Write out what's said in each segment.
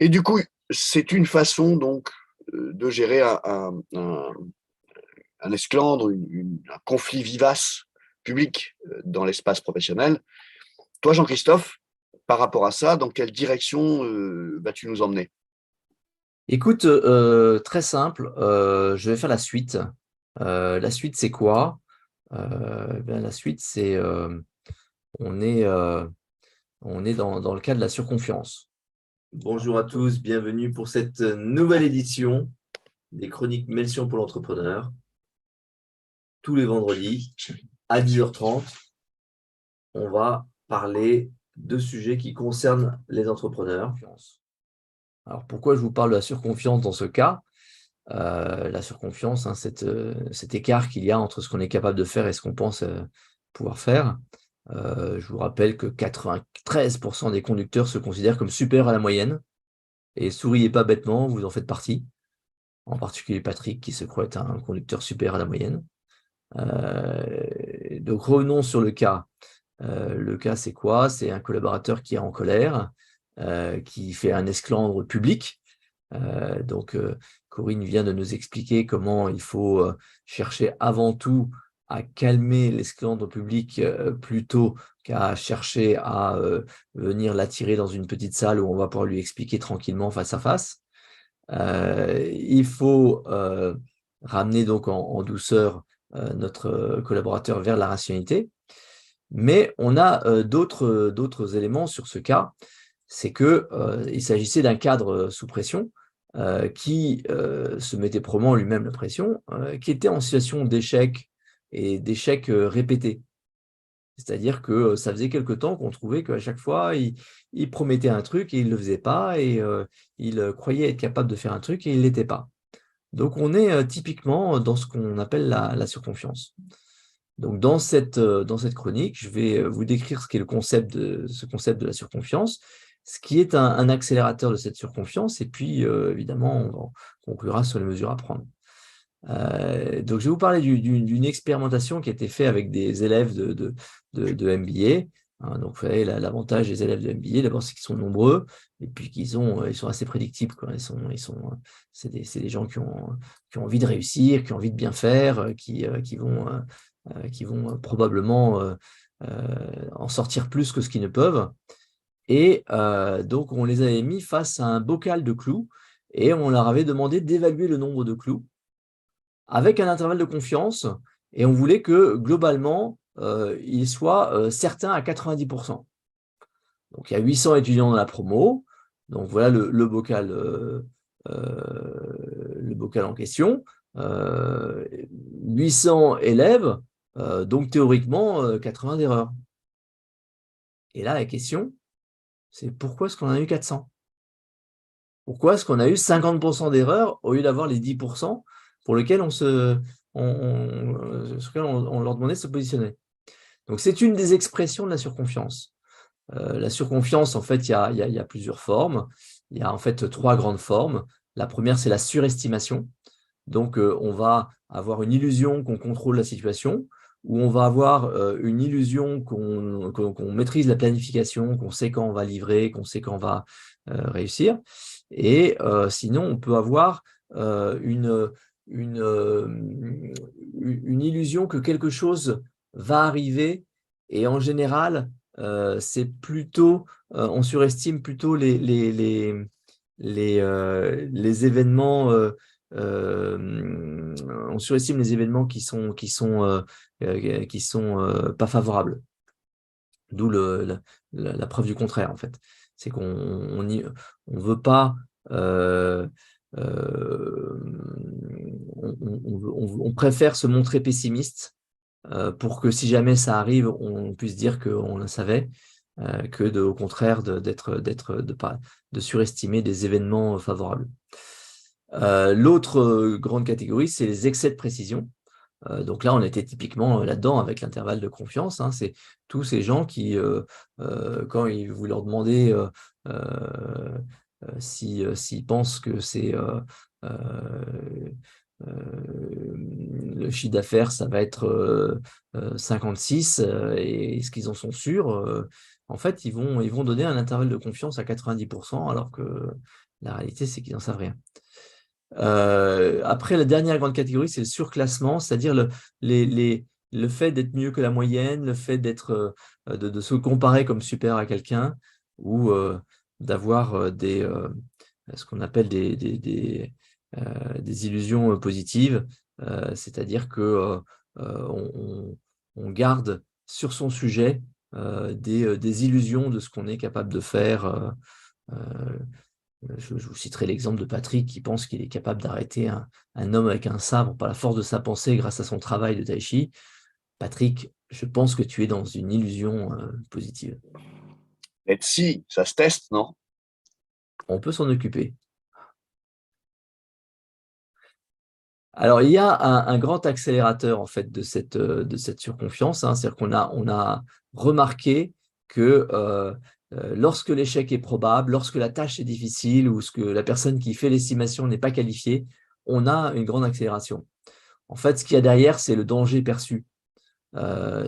Et du coup, c'est une façon donc de gérer un esclandre, un conflit vivace public dans l'espace professionnel. Toi, Jean-Christophe, par rapport à ça, dans quelle direction vas-tu nous emmener? Écoute, très simple, je vais faire la suite. La suite, c'est quoi? La suite, c'est on est, euh, on est dans le cas de la surconfiance. Bonjour à tous, bienvenue pour cette nouvelle édition des Chroniques Melchior pour l'entrepreneur. Tous les vendredis à 10h30, on va parler de sujets qui concernent les entrepreneurs. Alors, pourquoi je vous parle de la surconfiance dans ce cas? La surconfiance, hein, cet écart qu'il y a entre ce qu'on est capable de faire et ce qu'on pense pouvoir faire. Je vous rappelle que 93% des conducteurs se considèrent comme supérieurs à la moyenne. Et souriez pas bêtement, vous en faites partie. En particulier Patrick, qui se croit être un conducteur supérieur à la moyenne. Donc revenons sur le cas. Le cas, c'est quoi? C'est un collaborateur qui est en colère, qui fait un esclandre public. Corinne vient de nous expliquer comment il faut chercher avant tout à calmer l'esclandre public plutôt qu'à chercher à venir l'attirer dans une petite salle où on va pouvoir lui expliquer tranquillement face à face. Il faut ramener donc en douceur notre collaborateur vers la rationalité. Mais on a d'autres éléments sur ce cas, c'est qu'il s'agissait d'un cadre sous pression qui se mettait probablement lui-même la pression, qui était en situation d'échec et d'échec répété. C'est-à-dire que ça faisait quelque temps qu'on trouvait qu'à chaque fois, il promettait un truc et il ne le faisait pas, et il croyait être capable de faire un truc et il ne l'était pas. Donc on est typiquement dans ce qu'on appelle la surconfiance. Donc dans cette chronique, je vais vous décrire ce qu'est ce concept de la surconfiance, ce qui est un accélérateur de cette surconfiance, et puis évidemment, on conclura sur les mesures à prendre. Donc je vais vous parler d'une expérimentation qui a été faite avec des élèves de MBA. Hein, donc vous savez, l'avantage des élèves de MBA, d'abord, c'est qu'ils sont nombreux, et puis ils sont assez prédictibles, quoi. C'est des gens qui ont envie de réussir, qui ont envie de bien faire, qui vont probablement en sortir plus que ce qu'ils ne peuvent. Et donc, on les avait mis face à un bocal de clous et on leur avait demandé d'évaluer le nombre de clous avec un intervalle de confiance, et on voulait que, globalement, ils soient certains à 90%. Donc, il y a 800 étudiants dans la promo. Donc, voilà le bocal en question. 800 élèves, donc théoriquement 80 d'erreurs. Et là, la question, c'est pourquoi est-ce qu'on en a eu 400? Pourquoi est-ce qu'on a eu 50% d'erreurs au lieu d'avoir les 10% pour lesquels on leur demandait de se positionner? Donc, c'est une des expressions de la surconfiance. La surconfiance, en fait, il y a plusieurs formes. Il y a en fait trois grandes formes. La première, c'est la surestimation. Donc, on va avoir une illusion qu'on contrôle la situation, ou on va avoir une illusion qu'on maîtrise la planification, qu'on sait quand on va livrer, qu'on sait quand on va réussir. Et sinon, on peut avoir une, euh, une illusion que quelque chose va arriver, et en général, c'est plutôt, on surestime plutôt les événements. On surestime les événements qui sont pas favorables. D'où la preuve du contraire, en fait. C'est on veut pas on préfère se montrer pessimiste pour que si jamais ça arrive, on puisse dire qu'on le savait, au contraire de surestimer des événements favorables. L'autre grande catégorie, c'est les excès de précision. Donc là, on était typiquement là-dedans avec l'intervalle de confiance. Hein. C'est tous ces gens qui, quand vous leur demandez s'ils pensent que c'est le chiffre d'affaires, ça va être 56, et est-ce qu'ils en sont sûrs? en fait, ils vont donner un intervalle de confiance à 90%, alors que la réalité, c'est qu'ils n'en savent rien. Après, la dernière grande catégorie, c'est le surclassement, c'est-à-dire le fait d'être mieux que la moyenne, le fait de se comparer comme super à quelqu'un, ou d'avoir ce qu'on appelle des illusions positives, c'est-à-dire que on garde sur son sujet des illusions de ce qu'on est capable de faire. Je vous citerai l'exemple de Patrick qui pense qu'il est capable d'arrêter un homme avec un sabre par la force de sa pensée grâce à son travail de tai chi. Patrick, je pense que tu es dans une illusion positive. Et si, ça se teste, non? On peut s'en occuper. Alors, il y a un grand accélérateur en fait de cette surconfiance, hein. C'est-à-dire on a remarqué que lorsque l'échec est probable, lorsque la tâche est difficile ou que la personne qui fait l'estimation n'est pas qualifiée, on a une grande accélération. En fait, ce qu'il y a derrière, c'est le danger perçu.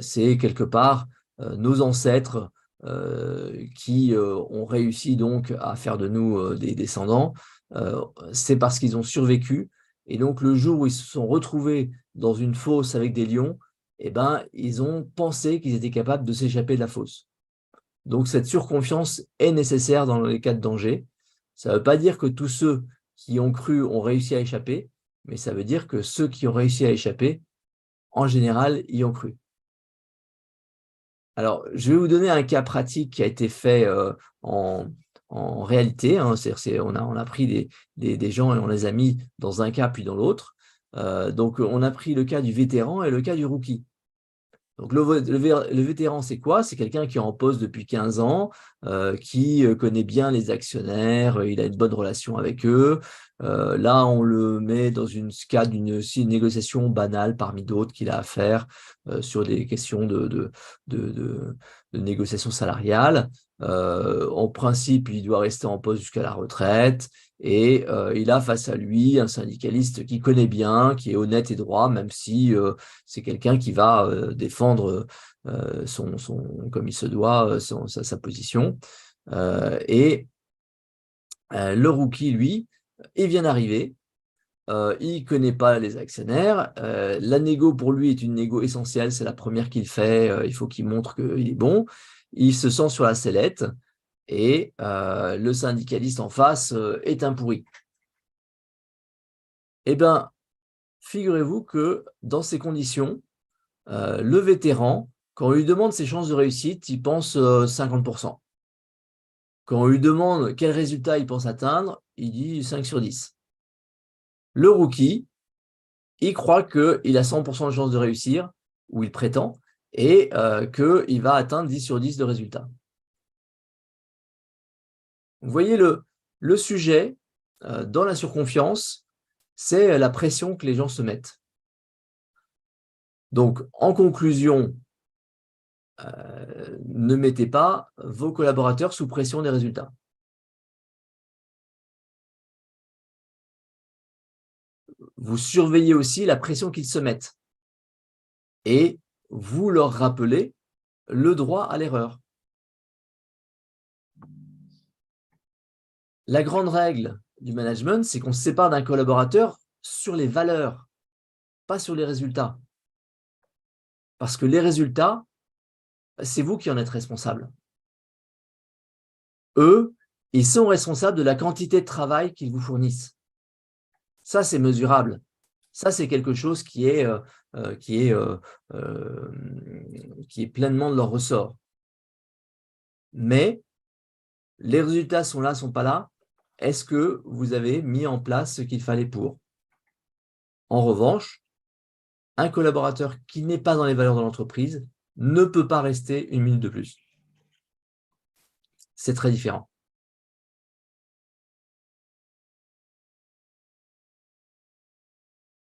C'est quelque part nos ancêtres qui ont réussi donc à faire de nous des descendants. C'est parce qu'ils ont survécu. Et donc, le jour où ils se sont retrouvés dans une fosse avec des lions, eh ben, ils ont pensé qu'ils étaient capables de s'échapper de la fosse. Donc, cette surconfiance est nécessaire dans les cas de danger. Ça ne veut pas dire que tous ceux qui ont cru ont réussi à échapper, mais ça veut dire que ceux qui ont réussi à échapper, en général, y ont cru. Alors, je vais vous donner un cas pratique qui a été fait en réalité, hein. On a pris des gens et on les a mis dans un cas puis dans l'autre. Donc, on a pris le cas du vétéran et le cas du rookie. Donc, le vétéran, c'est quoi? C'est quelqu'un qui est en poste depuis 15 ans, qui connaît bien les actionnaire, il a une bonne relation avec eux. Là, on le met dans une cadre d'une négociation banale parmi d'autres qu'il a à faire sur des questions de négociation salariale. En principe, il doit rester en poste jusqu'à la retraite. Et il a face à lui un syndicaliste qui connaît bien, qui est honnête et droit, même si c'est quelqu'un qui va défendre comme il se doit sa position. Et le rookie, lui, il vient d'arriver, il ne connaît pas les actionnaires. La négo, pour lui, est une négo essentielle, c'est la première qu'il fait, il faut qu'il montre qu'il est bon. Il se sent sur la sellette et le syndicaliste en face est un pourri. Eh bien, figurez-vous que dans ces conditions, le vétéran, quand on lui demande ses chances de réussite, il pense 50%. Quand on lui demande quel résultat il pense atteindre, il dit 5 sur 10. Le rookie, il croit qu'il a 100% de chances de réussir, ou il prétend, et qu'il va atteindre 10 sur 10 de résultats. Vous voyez le sujet dans la surconfiance, c'est la pression que les gens se mettent. Donc, en conclusion, ne mettez pas vos collaborateurs sous pression des résultats. Vous surveillez aussi la pression qu'ils se mettent et vous leur rappelez le droit à l'erreur. La grande règle du management, c'est qu'on se sépare d'un collaborateur sur les valeurs, pas sur les résultats. Parce que les résultats, c'est vous qui en êtes responsable. Eux, ils sont responsables de la quantité de travail qu'ils vous fournissent. Ça, c'est mesurable. Ça, c'est quelque chose qui est pleinement de leur ressort. Mais les résultats sont là, sont pas là. Est-ce que vous avez mis en place ce qu'il fallait pour? En revanche, un collaborateur qui n'est pas dans les valeurs de l'entreprise ne peut pas rester une minute de plus. C'est très différent.